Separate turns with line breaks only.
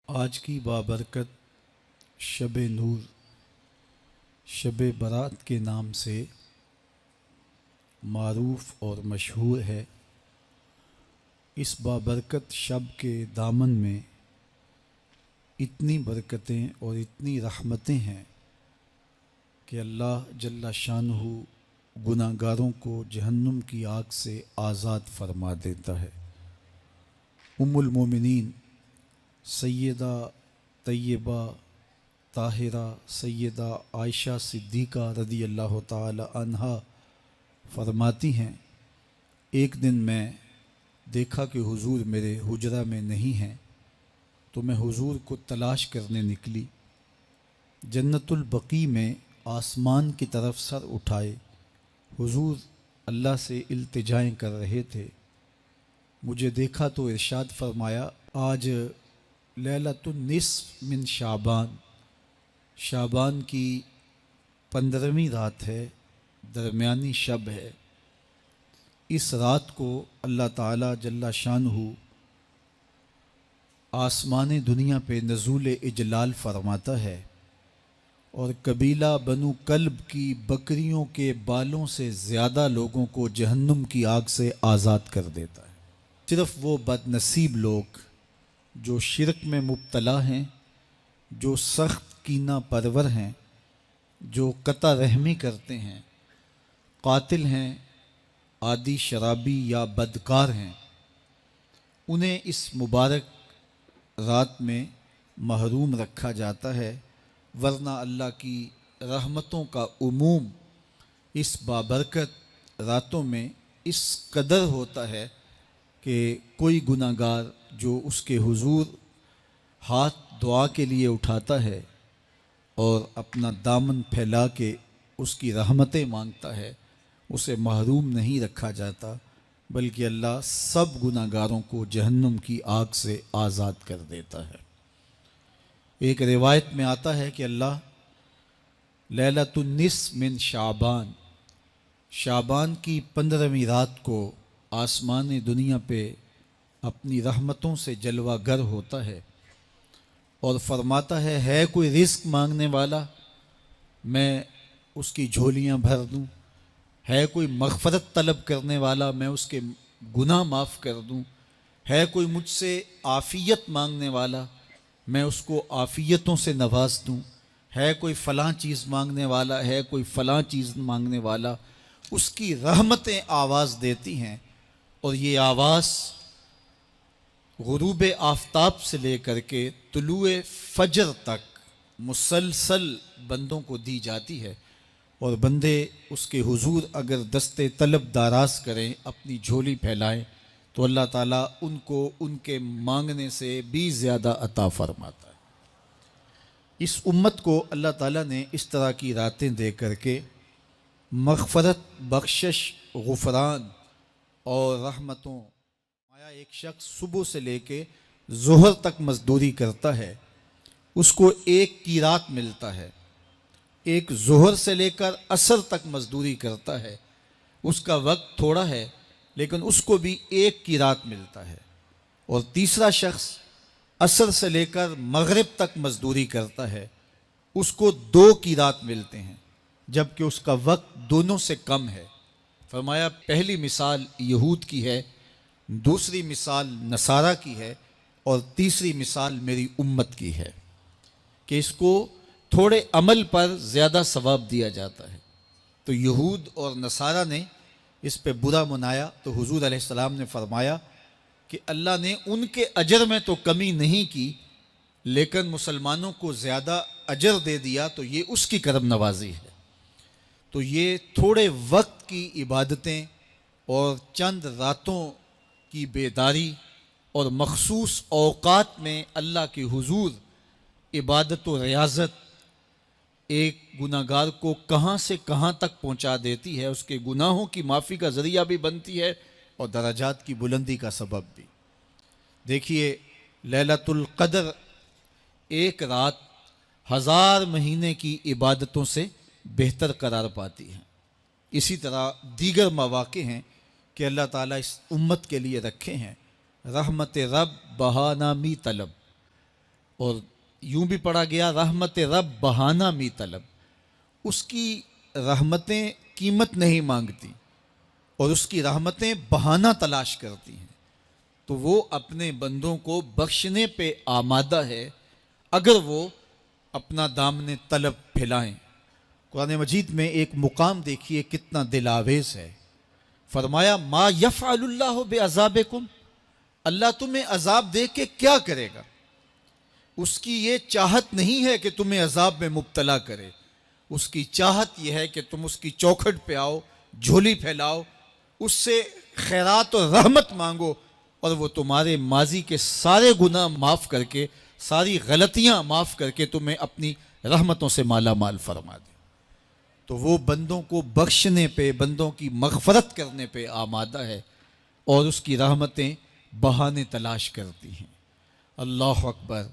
آج کی بابرکت شب نور، شب برات کے نام سے معروف اور مشہور ہے۔ اس بابرکت شب کے دامن میں اتنی برکتیں اور اتنی رحمتیں ہیں کہ اللہ جل شانہ گناہ گاروں کو جہنم کی آگ سے آزاد فرما دیتا ہے۔ ام المومنین سیدہ طیبہ طاہرہ سیدہ عائشہ صدیقہ رضی اللہ تعالی عنہا فرماتی ہیں، ایک دن میں دیکھا کہ حضور میرے حجرہ میں نہیں ہیں، تو میں حضور کو تلاش کرنے نکلی۔ جنت البقیع میں آسمان کی طرف سر اٹھائے حضور اللہ سے التجائیں کر رہے تھے۔ مجھے دیکھا تو ارشاد فرمایا، آج لیلۃ النصف من شعبان، شعبان کی 15ویں رات ہے، درمیانی شب ہے۔ اس رات کو اللہ تعالی جل شانہ آسمان دنیا پہ نزول اجلال فرماتا ہے اور قبیلہ بنو کلب کی بکریوں کے بالوں سے زیادہ لوگوں کو جہنم کی آگ سے آزاد کر دیتا ہے۔ صرف وہ بد نصیب لوگ جو شرک میں مبتلا ہیں، جو سخت کینہ پرور ہیں، جو قطع رحمی کرتے ہیں، قاتل ہیں، عادی شرابی یا بدکار ہیں، انہیں اس مبارک رات میں محروم رکھا جاتا ہے، ورنہ اللہ کی رحمتوں کا عموم اس بابرکت راتوں میں اس قدر ہوتا ہے کہ کوئی گناہ گار جو اس کے حضور ہاتھ دعا کے لیے اٹھاتا ہے اور اپنا دامن پھیلا کے اس کی رحمتیں مانگتا ہے، اسے محروم نہیں رکھا جاتا، بلکہ اللہ سب گناہ گاروں کو جہنم کی آگ سے آزاد کر دیتا ہے۔ ایک روایت میں آتا ہے کہ اللہ لیلۃ النصف من شعبان، شعبان کی 15ویں رات کو آسمان دنیا پہ اپنی رحمتوں سے جلوہ گر ہوتا ہے اور فرماتا ہے کوئی رزق مانگنے والا، میں اس کی جھولیاں بھر دوں، ہے کوئی مغفرت طلب کرنے والا، میں اس کے گناہ معاف کر دوں، ہے کوئی مجھ سے عافیت مانگنے والا، میں اس کو عافیتوں سے نواز دوں، ہے کوئی فلاں چیز مانگنے والا، ہے کوئی فلاں چیز مانگنے والا، اس کی رحمتیں آواز دیتی ہیں، اور یہ آواز غروب آفتاب سے لے کر کے طلوع فجر تک مسلسل بندوں کو دی جاتی ہے، اور بندے اس کے حضور اگر دست طلب دراز کریں، اپنی جھولی پھیلائیں، تو اللہ تعالیٰ ان کو ان کے مانگنے سے بھی زیادہ عطا فرماتا ہے۔ اس امت کو اللہ تعالیٰ نے اس طرح کی راتیں دے کر کے مغفرت، بخشش، غفران اور رحمتوں، ایک شخص صبح سے لے کے ظہر تک مزدوری کرتا ہے، اس کو ایک قیراط ملتا ہے۔ ایک ظہر سے لے کر عصر تک مزدوری کرتا ہے، اس کا وقت تھوڑا ہے لیکن اس کو بھی ایک قیراط ملتا ہے۔ اور تیسرا شخص عصر سے لے کر مغرب تک مزدوری کرتا ہے، اس کو 2 قیراط ملتے ہیں، جبکہ اس کا وقت دونوں سے کم ہے۔ فرمایا پہلی مثال یہود کی ہے، دوسری مثال نصارہ کی ہے، اور تیسری مثال میری امت کی ہے کہ اس کو تھوڑے عمل پر زیادہ ثواب دیا جاتا ہے۔ تو یہود اور نصارہ نے اس پہ برا منایا، تو حضور علیہ السلام نے فرمایا کہ اللہ نے ان کے اجر میں تو کمی نہیں کی، لیکن مسلمانوں کو زیادہ اجر دے دیا، تو یہ اس کی کرم نوازی ہے۔ تو یہ تھوڑے وقت کی عبادتیں اور چند راتوں کی بیداری اور مخصوص اوقات میں اللہ کے حضور عبادت و ریاضت ایک گناہ گار کو کہاں سے کہاں تک پہنچا دیتی ہے، اس کے گناہوں کی معافی کا ذریعہ بھی بنتی ہے اور درجات کی بلندی کا سبب بھی۔ دیکھیے لیلۃ القدر ایک رات 1000 مہینے کی عبادتوں سے بہتر قرار پاتی ہے۔ اسی طرح دیگر مواقع ہیں کہ اللہ تعالیٰ اس امت کے لیے رکھے ہیں۔ رحمت رب بہانامی طلب، اور یوں بھی پڑھا گیا رحمت رب بہانہ می طلب، اس کی رحمتیں قیمت نہیں مانگتی اور اس کی رحمتیں بہانہ تلاش کرتی ہیں، تو وہ اپنے بندوں کو بخشنے پہ آمادہ ہے اگر وہ اپنا دامن طلب پھیلائیں۔ قرآن مجید میں ایک مقام دیکھیے کتنا دل آویز ہے، فرمایا ما یفعل اللہ بعذابکم، اللہ تمہیں عذاب دے کے کیا کرے گا؟ اس کی یہ چاہت نہیں ہے کہ تمہیں عذاب میں مبتلا کرے، اس کی چاہت یہ ہے کہ تم اس کی چوکھٹ پہ آؤ، جھولی پھیلاؤ، اس سے خیرات اور رحمت مانگو، اور وہ تمہارے ماضی کے سارے گناہ معاف کر کے، ساری غلطیاں معاف کر کے تمہیں اپنی رحمتوں سے مالا مال فرما دے۔ تو وہ بندوں کو بخشنے پہ، بندوں کی مغفرت کرنے پہ آمادہ ہے اور اس کی رحمتیں بہانے تلاش کرتی ہیں۔ اللہ اکبر۔